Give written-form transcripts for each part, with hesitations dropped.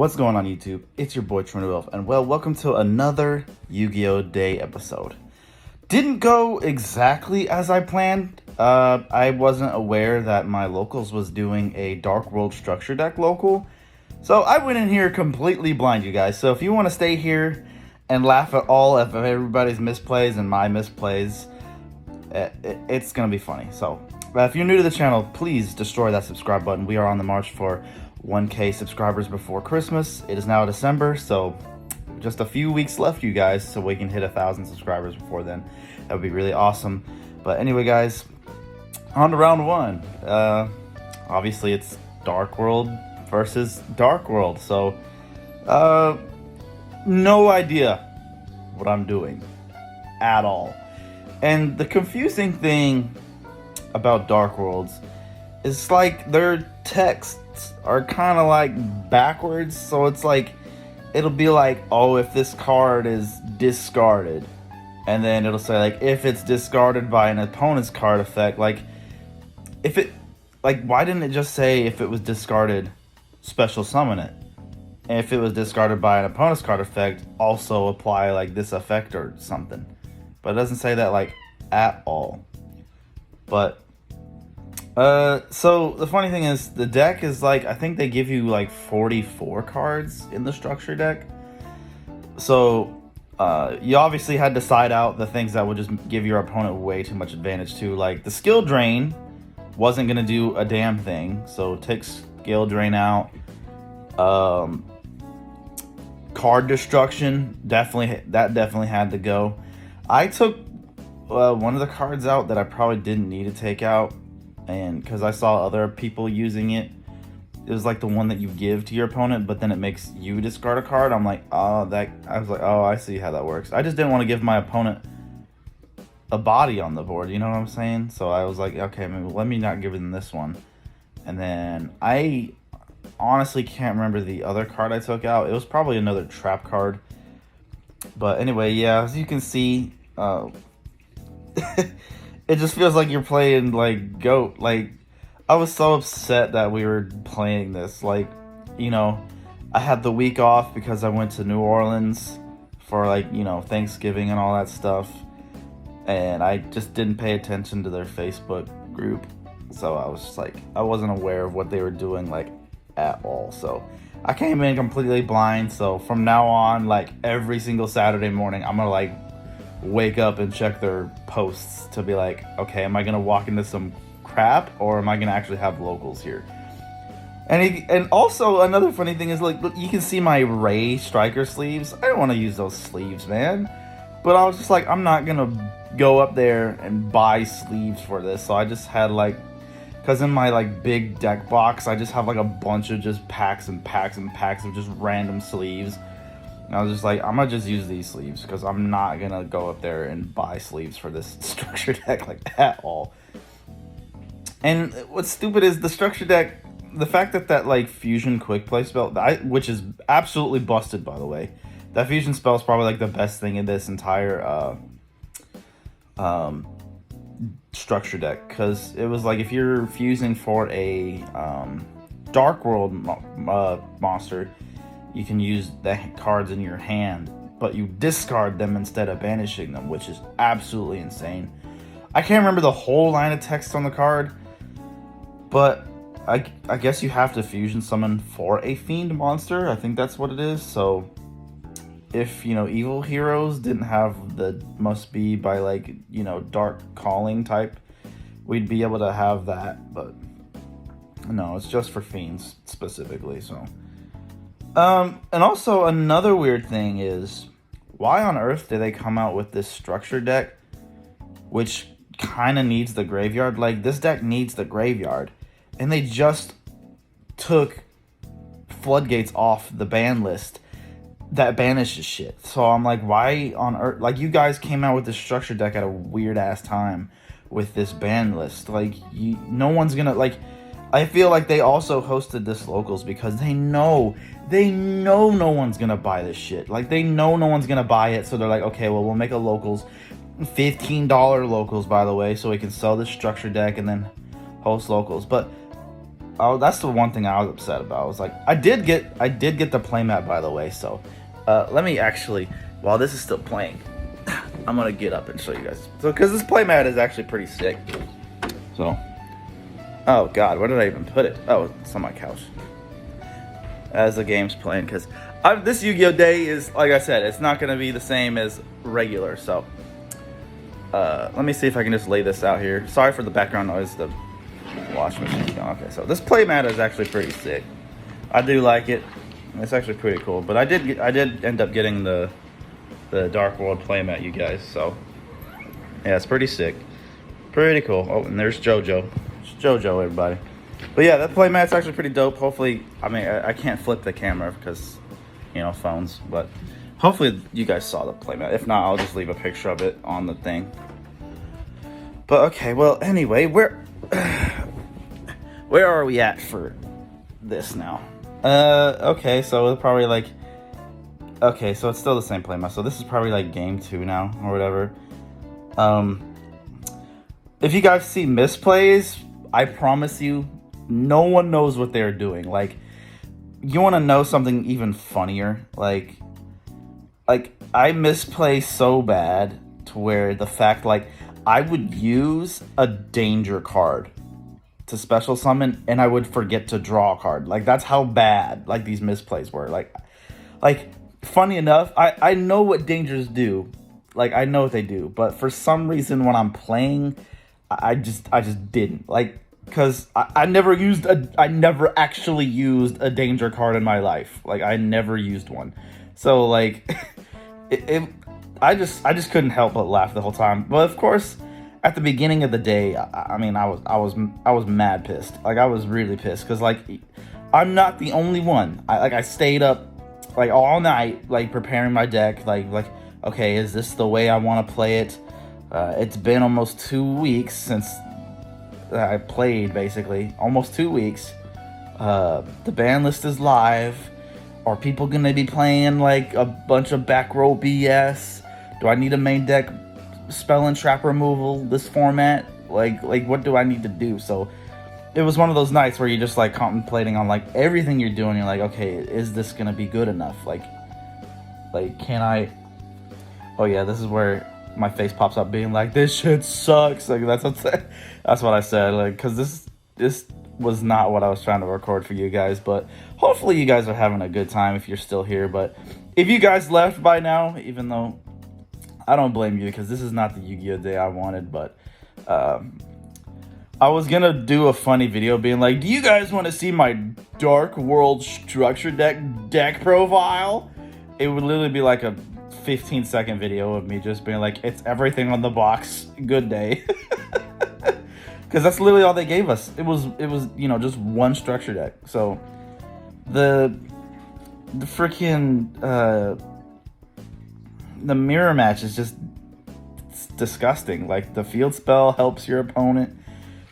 What's going on YouTube? It's your boy Trinity Wolf, and welcome to another Yu-Gi-Oh! Day episode. Didn't go exactly as I planned. I wasn't aware that my locals was doing a Dark World structure deck local. So I went in here completely blind, you guys. So if you want to stay here and laugh at all of everybody's misplays and my misplays, it's going to be funny. So if you're new to the channel, please destroy that subscribe button. We are on the march for 1K subscribers before Christmas. It is now December, so just a few weeks left, you guys, so we can hit 1,000 subscribers before then. That would be really awesome. But anyway, guys, on to round one. Obviously, it's Dark World versus Dark World, so no idea what I'm doing at all. And the confusing thing about Dark Worlds is like their texts are kind of like backwards, so it's like it'll be like, oh, if this card is discarded, and then it'll say like if it's discarded by an opponent's card effect. Like if it, like, why didn't it just say if it was discarded, special summon it, and if it was discarded by an opponent's card effect, also apply like this effect or something? But it doesn't say that like at all. But so the funny thing is, the deck is like, I think they give you like 44 cards in the structure deck. So you obviously had to side out the things that would just give your opponent way too much advantage too. Like the skill drain wasn't gonna do a damn thing, so take skill drain out. Card destruction, definitely had to go. I took one of the cards out that I probably didn't need to take out, and because I saw other people using it. It was like the one that you give to your opponent, but then it makes you discard a card. I'm like, oh, I see how that works. I just didn't want to give my opponent a body on the board, you know what I'm saying? So I was like, okay, maybe let me not give them this one. And then I honestly can't remember the other card I took out. It was probably another trap card. But anyway, yeah, as you can see, it just feels like you're playing like GOAT. Like, I was so upset that we were playing this. Like, you know, I had the week off because I went to New Orleans for, like, you know, Thanksgiving and all that stuff. And I just didn't pay attention to their Facebook group. So I was just like, I wasn't aware of what they were doing, like, at all. So I came in completely blind. So from now on, like, every single Saturday morning, I'm gonna, like, wake up and check their posts to be like, okay, am I gonna walk into some crap, or am I gonna actually have locals here? And also another funny thing is, like, look, you can see my Ray striker sleeves. I don't want to use those sleeves, man. But I was just like, I'm not gonna go up there and buy sleeves for this. So I just had, like, because in my, like, big deck box, I just have like a bunch of just packs and packs and packs of just random sleeves. And I was just like, I'm gonna just use these sleeves because I'm not gonna go up there and buy sleeves for this structure deck, like, at all. And what's stupid is the structure deck, the fact that like fusion quick play spell, which is absolutely busted, by the way. That fusion spell is probably like the best thing in this entire structure deck, because it was like, if you're fusing for a Dark World monster, you can use the cards in your hand, but you discard them instead of banishing them, which is absolutely insane. I can't remember the whole line of text on the card, but I guess you have to fusion summon for a fiend monster. I think that's what it is. So if, you know, evil heroes didn't have the must be by, like, you know, dark calling type, we'd be able to have that. But no, it's just for fiends specifically. So and also another weird thing is, why on earth did they come out with this structure deck, which kind of needs the graveyard? Like, this deck needs the graveyard, and they just took floodgates off the ban list that banishes shit. So I'm like, why on earth? Like, you guys came out with this structure deck at a weird ass time with this ban list. Like, no one's gonna, like, I feel like they also hosted this locals because they know no one's gonna buy this shit. Like, they know no one's gonna buy it, so they're like, okay, well, we'll make a locals, $15 locals, by the way, so we can sell this structure deck and then host locals. But Oh, that's the one thing I was upset about. I was like, I did get the playmat, by the way. So, let me actually, while this is still playing, I'm gonna get up and show you guys. So, because this playmat is actually pretty sick. So, oh god, where did I even put it? Oh, it's on my couch. As the game's playing, because this Yu-Gi-Oh! Day is, like I said, it's not gonna be the same as regular. So, let me see if I can just lay this out here. Sorry for the background noise. The washing machine's going. Okay, so this playmat is actually pretty sick. I do like it. It's actually pretty cool. But I did end up getting the Dark World playmat, you guys. So yeah, it's pretty sick. Pretty cool. Oh, and there's JoJo. It's JoJo, everybody. But yeah, that playmat's actually pretty dope. Hopefully, I mean, I can't flip the camera because, you know, phones. But hopefully you guys saw the playmat. If not, I'll just leave a picture of it on the thing. But okay, well, anyway, where are we at for this now? Okay, so it's probably like, okay, so it's still the same playmat. So this is probably like game 2 now or whatever. If you guys see misplays, I promise you, no one knows what they're doing. Like, you want to know something even funnier? Like I misplay so bad to where the fact, like, I would use a danger card to special summon and I would forget to draw a card. Like, that's how bad, like, these misplays were. Like funny enough, I know what dangers do. Like, I know what they do, but for some reason when I'm playing, I just didn't. Like, because I never actually used a danger card in my life. Like, I never used one. So, like, I just couldn't help but laugh the whole time. But of course, at the beginning of the day, I mean, I was mad pissed. Like, I was really pissed because, like, I'm not the only one. I stayed up like all night, like, preparing my deck. Like, okay, is this the way I want to play it? It's been almost 2 weeks since I played, basically. Almost 2 weeks. The ban list is live. Are people going to be playing, like, a bunch of back row BS? Do I need a main deck spell and trap removal this format? Like what do I need to do? So it was one of those nights where you're just, like, contemplating on, like, everything you're doing. You're like, okay, is this going to be good enough? Like, can I... Oh, yeah, this is where my face pops up being like, this shit sucks. Like, that's what I said. Like, because this was not what I was trying to record for you guys. But hopefully you guys are having a good time if you're still here. But if you guys left by now, even though I don't blame you, because this is not the Yu-Gi-Oh! Day I wanted. But I was going to do a funny video being like, do you guys want to see my Dark World Structure deck profile? It would literally be like a 15-second video of me just being like, it's everything on the box, good day. Because that's literally all they gave us. It was you know, just one structure deck. So the freaking the mirror match is just disgusting. Like, the field spell helps your opponent.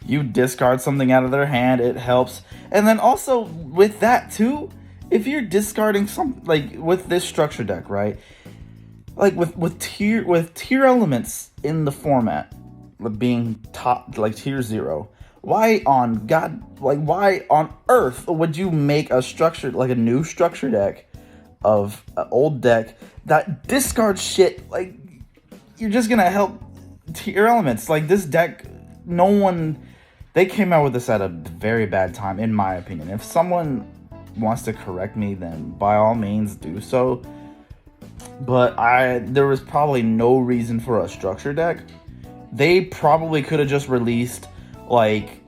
You discard something out of their hand, it helps. And then also with that too, if you're discarding some, like with this structure deck, right? Like with tier elements in the format being top, like tier 0, why on earth would you make a structure, like a new structure deck of an old deck that discards shit? Like, you're just gonna help tier elements. Like, this deck, they came out with this at a very bad time, in my opinion. If someone wants to correct me, then by all means do so. But there was probably no reason for a structure deck. They probably could have just released, like,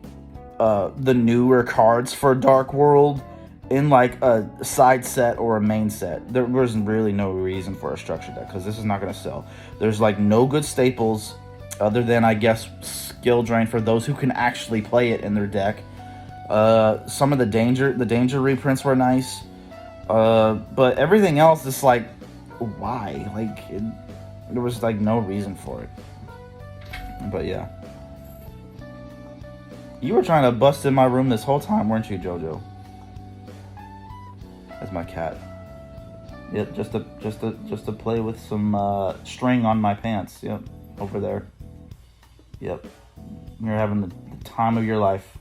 the newer cards for Dark World in, like, a side set or a main set. There was really no reason for a structure deck, because this is not going to sell. There's, like, no good staples other than, I guess, skill drain for those who can actually play it in their deck. Some of the danger reprints were nice. But everything else is like, why? Like, there was, like, no reason for it. But yeah. You were trying to bust in my room this whole time, weren't you, JoJo? That's my cat. Yep, just to play with some string on my pants. Yep, over there. Yep, you're having the time of your life.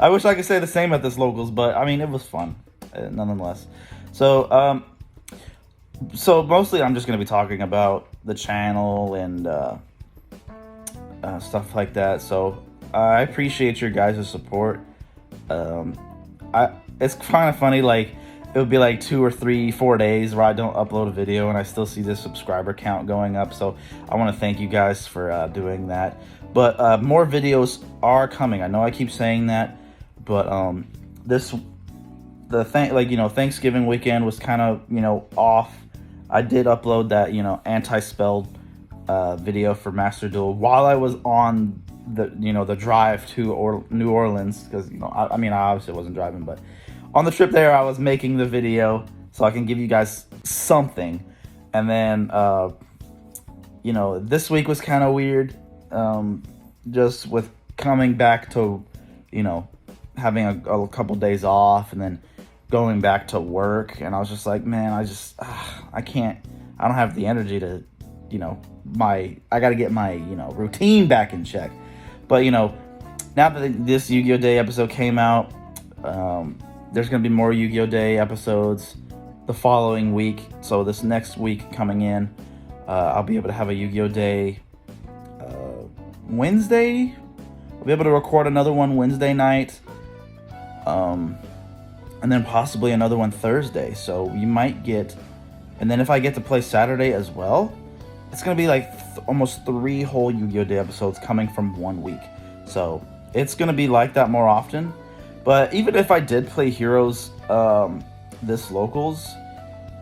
I wish I could say the same at this locals, but I mean, it was fun, nonetheless. So, so mostly I'm just going to be talking about the channel and stuff like that. So I appreciate your guys' support. It's kind of funny, like it would be like 2 or 3, 4 days where I don't upload a video and I still see the subscriber count going up. So I want to thank you guys for doing that. But more videos are coming. I know I keep saying that, but Thanksgiving weekend was kind of, off. I did upload that, anti-spelled video for Master Duel while I was on the drive to New Orleans, because I obviously wasn't driving, but on the trip there I was making the video so I can give you guys something. And then this week was kind of weird, just with coming back to having a couple days off and then going back to work, and I was just like, man, I don't have the energy to I got to get my routine back in check. But now that this Yu-Gi-Oh! Day episode came out, there's going to be more Yu-Gi-Oh! Day episodes the following week. So this next week coming in, I'll be able to have a Yu-Gi-Oh! Day Wednesday. I'll be able to record another one Wednesday night. And then possibly another one Thursday. So you might get... And then if I get to play Saturday as well, it's going to be like almost 3 whole Yu-Gi-Oh! Day episodes coming from 1 week. So it's going to be like that more often. But even if I did play Heroes this locals,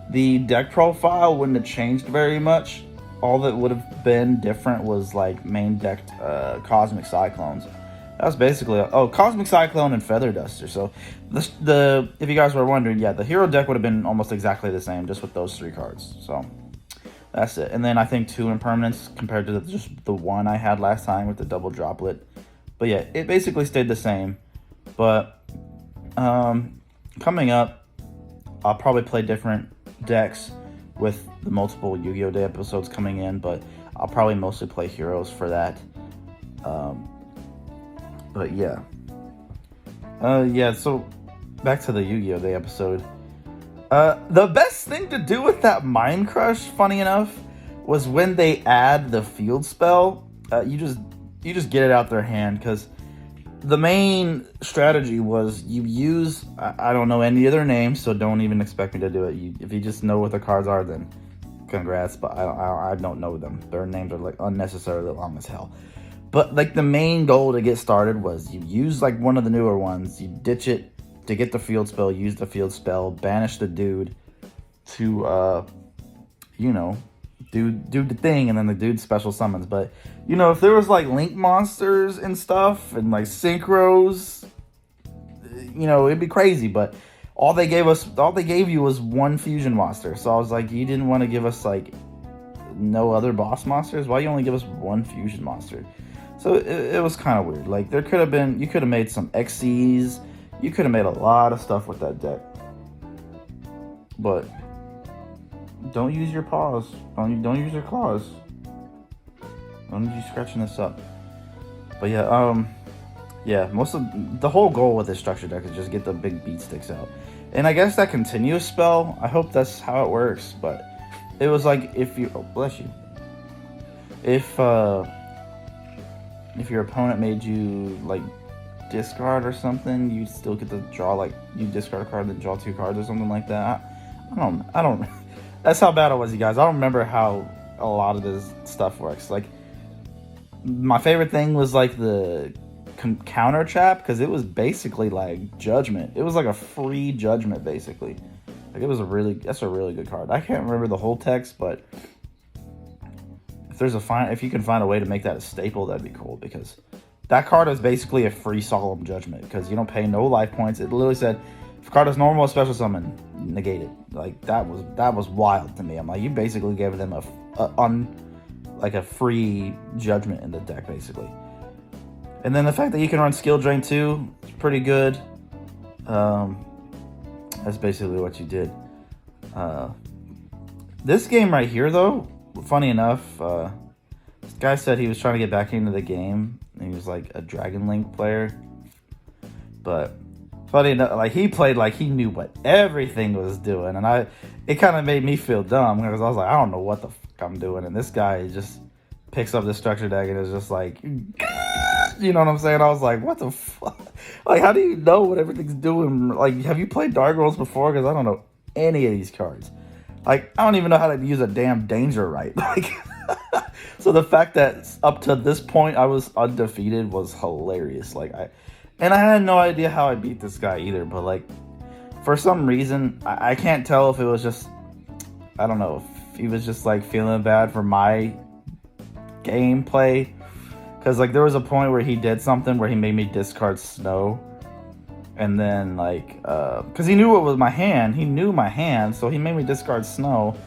the deck profile wouldn't have changed very much. All that would have been different was like main decked Cosmic Cyclones. That was basically Cosmic Cyclone and Feather Duster. So if you guys were wondering, yeah, the hero deck would have been almost exactly the same, just with those 3 cards. So that's it. And then I think 2 impermanents compared to just the 1 I had last time with the double droplet. But yeah, it basically stayed the same. But coming up, I'll probably play different decks with the multiple Yu-Gi-Oh! Day episodes coming in, but I'll probably mostly play Heroes for that. But yeah. So back to the Yu-Gi-Oh! Day episode. The best thing to do with that Mind Crush, funny enough, was when they add the field spell. You just get it out their hand, because the main strategy was you use... I don't know any other names, so don't even expect me to do it. If you just know what the cards are, then congrats, but I don't know them. Their names are like unnecessarily long as hell. But like the main goal to get started was you use like one of the newer ones, you ditch it to get the field spell, use the field spell, banish the dude to do the thing, and then the dude special summons. But if there was like link monsters and stuff and like synchros, it'd be crazy. But all they gave you was 1 fusion monster. So I was like, you didn't want to give us like no other boss monsters? Why you only give us 1 fusion monster? So it was kind of weird. Like you could have made some XCs. You could have made a lot of stuff with that deck. But don't use your paws. Don't use your claws. I don't need you scratching this up. But yeah, most of the whole goal with this structure deck is just get the big beat sticks out. And I guess that continuous spell, I hope that's how it works. But it was like if bless you. If your opponent made you like discard or something, you still get to draw, like you discard a card and then draw 2 cards or something like that. I don't that's how bad it was, you guys. I don't remember how a lot of this stuff works. Like my favorite thing was like the counter trap, because it was basically like judgment. It was like a free judgment basically. Like that's a really good card. I can't remember the whole text, but if you can find a way to make that a staple, that'd be cool, because that card is basically a free solemn judgment, because you don't pay no life points. It literally said if a card is normal, special summon, negate it. Like that was wild to me. I'm like, you basically gave them a free judgment in the deck basically. And then the fact that you can run skill drain too is pretty good. That's basically what you did. This game right here though, funny enough, this guy said he was trying to get back into the game, and he was like a Dragon Link player. But funny enough, like he played like he knew what everything was doing, and it kind of made me feel dumb because I was like, I don't know what the fuck I'm doing, and this guy just picks up the structure deck and is just like, you know what I'm saying? I was like, what the fuck? Like, how do you know what everything's doing? Like, have you played Dark Worlds before? Because I don't know any of these cards. Like, I don't even know how to use a damn danger right. Like, so the fact that up to this point I was undefeated was hilarious. Like, I had no idea how I beat this guy either. But like, for some reason, I can't tell if it was just, I don't know, if he was just like feeling bad for my gameplay. Because like there was a point where he did something where he made me discard Snow. And then, like, because he knew it was my hand. He knew my hand, so he made me discard Snow.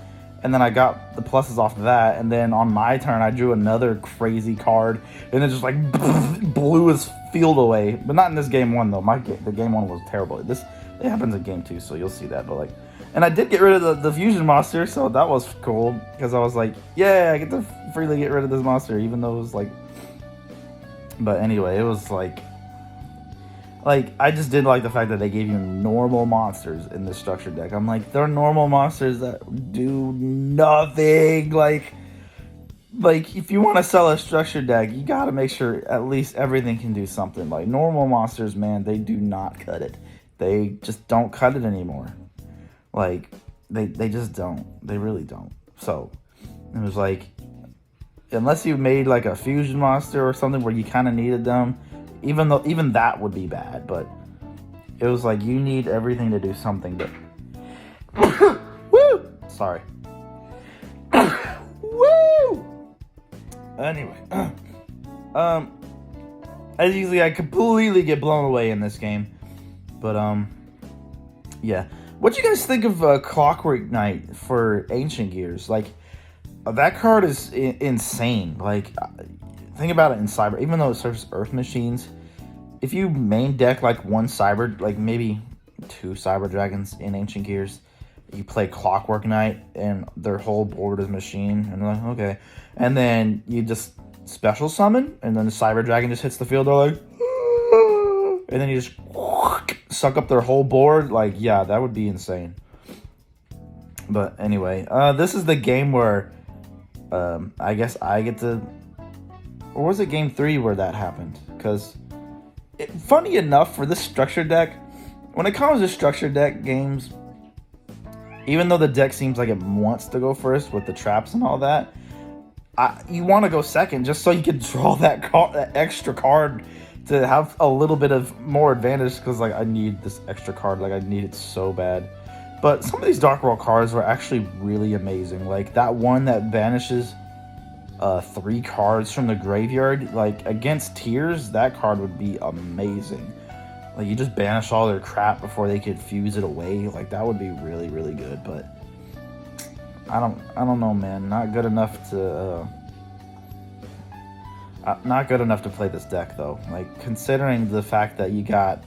And then I got the pluses off of that. And then on my turn, I drew another crazy card. And it just, like, blew his field away. But not in this game one, though. The game one was terrible. It happens in game two, so you'll see that. But, like, and I did get rid of the fusion monster, so that was cool. Because I was like, yeah, I get to freely get rid of this monster, even though it was, like... But anyway, it was, like, I just did like the fact that they gave you normal monsters in this structured deck. I'm like, they're normal monsters that do nothing. Like if you want to sell a structured deck, you got to make sure at least everything can do something. Like, normal monsters, man, they do not cut it. They just don't cut it anymore. Like, they just don't. They really don't. So, it was like, unless you made like a fusion monster or something where you kind of needed them, even that would be bad, but it was like you need everything to do something. But woo, sorry. Woo. Anyway, as usually I completely get blown away in this game, but yeah. What do you guys think of Clockwork Knight for Ancient Gears? Like, that card is insane. Like, think about it in Cyber. Even though it serves Earth Machines, if you main deck like one Cyber, like maybe two Cyber Dragons in Ancient Gears, you play Clockwork Knight and their whole board is Machine, and like, okay. And then you just special summon, and then the Cyber Dragon just hits the field, they're like, and then you just suck up their whole board. Like, yeah, that would be insane. But anyway, this is the game where I guess I get to... Or was it game 3 where that happened? Because, funny enough, for this structure deck, when it comes to structure deck games, even though the deck seems like it wants to go first with the traps and all that, you want to go second just so you can draw that extra card to have a little bit of more advantage. Because, like, I need this extra card. Like, I need it so bad. But some of these Dark World cards were actually really amazing. Like, that one that banishes 3 cards from the graveyard. Like, against Tears, that card would be amazing. Like, you just banish all their crap before they could fuse it away. Like, that would be really, really good. But I don't know, man. Not good enough to play this deck, though. Like, considering the fact that you got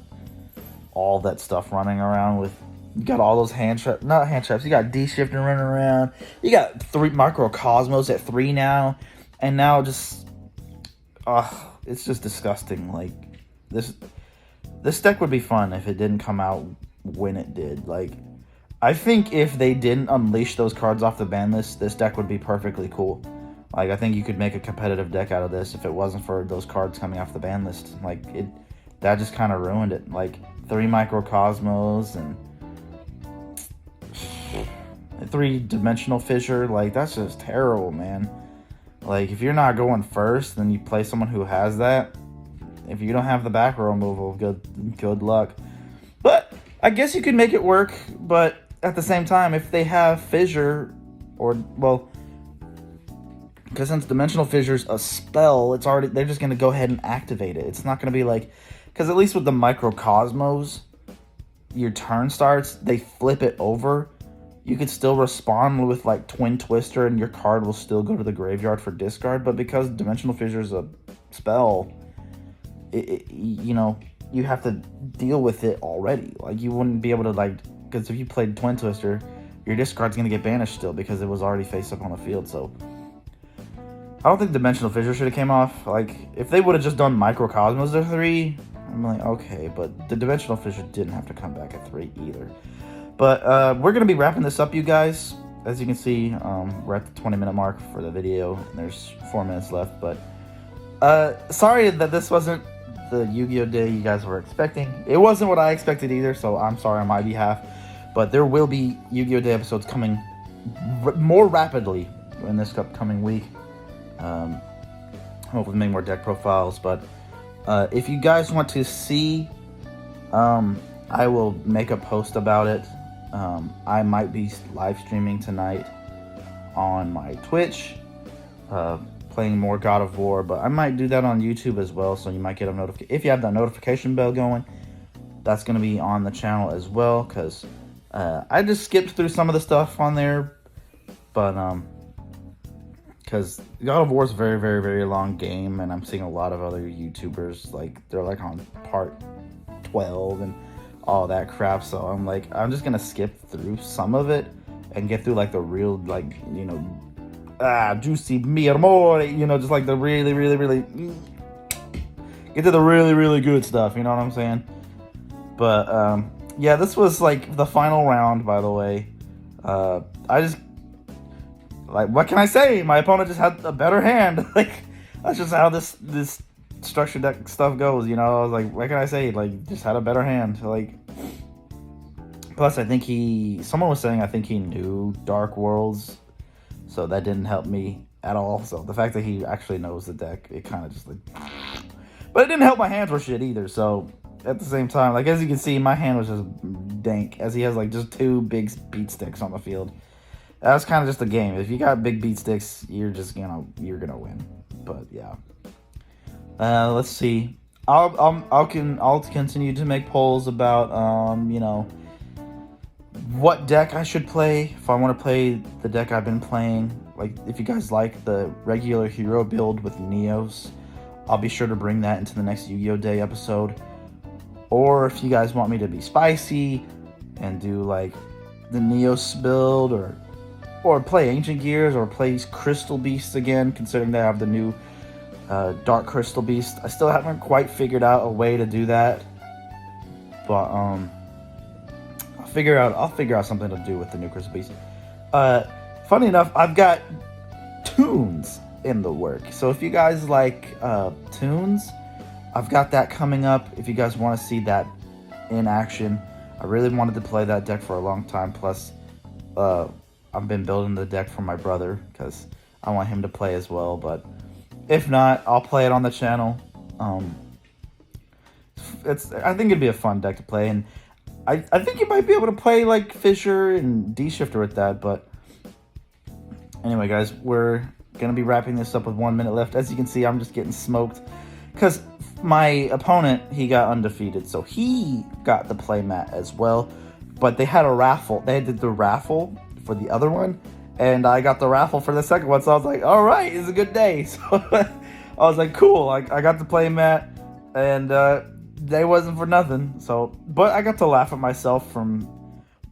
all that stuff running around with... You got all those not hand traps. You got D-shifting running around. You got 3 Microcosmos at 3 now. And now just... it's just disgusting. Like, this deck would be fun if it didn't come out when it did. Like, I think if they didn't unleash those cards off the ban list, this deck would be perfectly cool. Like, I think you could make a competitive deck out of this if it wasn't for those cards coming off the ban list. Like, that just kind of ruined it. Like, 3 Microcosmos and... 3-dimensional fissure, like, that's just terrible, man. Like, if you're not going first, then you play someone who has that. If you don't have the back row removal, good luck. But I guess you could make it work. But at the same time, if they have fissure, or, well, because since dimensional fissure's a spell, it's already, they're just gonna go ahead and activate it. It's not gonna be like, because at least with the Microcosmos, your turn starts, they flip it over. You could still respond with, like, Twin Twister, and your card will still go to the graveyard for discard. But because Dimensional Fissure is a spell, you know, you have to deal with it already. Like, you wouldn't be able to, like... Because if you played Twin Twister, your discard's going to get banished still because it was already face up on the field. So, I don't think Dimensional Fissure should have came off. Like, if they would have just done Microcosmos to 3, I'm like, okay, but the Dimensional Fissure didn't have to come back at 3 either. But we're going to be wrapping this up, you guys. As you can see, we're at the 20-minute mark for the video, and there's 4 minutes left. But sorry that this wasn't the Yu-Gi-Oh! Day you guys were expecting. It wasn't what I expected either, so I'm sorry on my behalf. But there will be Yu-Gi-Oh! Day episodes coming more rapidly in this upcoming week. Hopefully make more deck profiles. But if you guys want to see, I will make a post about it. I might be live streaming tonight on my Twitch, playing more God of War, but I might do that on YouTube as well, so you might get a notification. If you have that notification bell going, that's going to be on the channel as well, because I just skipped through some of the stuff on there, but because God of War is a very, very, very long game, and I'm seeing a lot of other YouTubers, like, they're like on part 12 and all that crap, so I'm like, I'm just gonna skip through some of it and get through like the real, like, you know, juicy mi amore, you know, just like the really, really, really get to the really, really good stuff, you know what I'm saying? But yeah, this was like the final round, by the way. I just, like, what can I say? My opponent just had a better hand. Like, that's just how this structure deck stuff goes, you know. I was like, what can I say? Like, just had a better hand. Like, plus I think someone was saying I think he knew Dark Worlds, so that didn't help me at all. So the fact that he actually knows the deck, it kind of just like, but it didn't help my hands for shit either. So at the same time, like, as you can see, my hand was just dank, as he has like just 2 big beat sticks on the field. That's kind of just the game. If you got big beat sticks, you're gonna win. But yeah. Let's see. I'll continue to make polls about you know, what deck I should play. If I want to play the deck I've been playing, like if you guys like the regular hero build with Neos, I'll be sure to bring that into the next Yu-Gi-Oh! Day episode. Or if you guys want me to be spicy and do like the Neos build, or play Ancient Gears, or play Crystal Beasts again, considering they have the new Dark Crystal Beast. I still haven't quite figured out a way to do that, but I'll figure out something to do with the new Crystal Beast. Funny enough, I've got tunes in the work, so if you guys like tunes, I've got that coming up. If you guys want to see that in action, I really wanted to play that deck for a long time. Plus, I've been building the deck for my brother because I want him to play as well, but if not, I'll play it on the channel. I think it'd be a fun deck to play, and I think you might be able to play like Fissure and D-Shifter with that. But anyway, guys, we're gonna be wrapping this up with 1 minute left. As you can see, I'm just getting smoked because my opponent, he got undefeated, so he got the playmat as well. But they had a raffle. They did the raffle for the other one, and I got the raffle for the second one, so I was like, all right, it's a good day. So I was like, cool, I got to play Matt, and they wasn't for nothing. So, but I got to laugh at myself from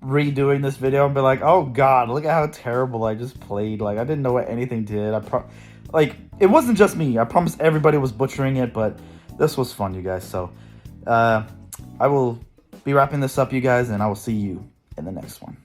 redoing this video and be like, oh god, look at how terrible I just played. Like, I didn't know what anything did. Like, it wasn't just me. I promise everybody was butchering it, but this was fun, you guys. So I will be wrapping this up, you guys, and I will see you in the next one.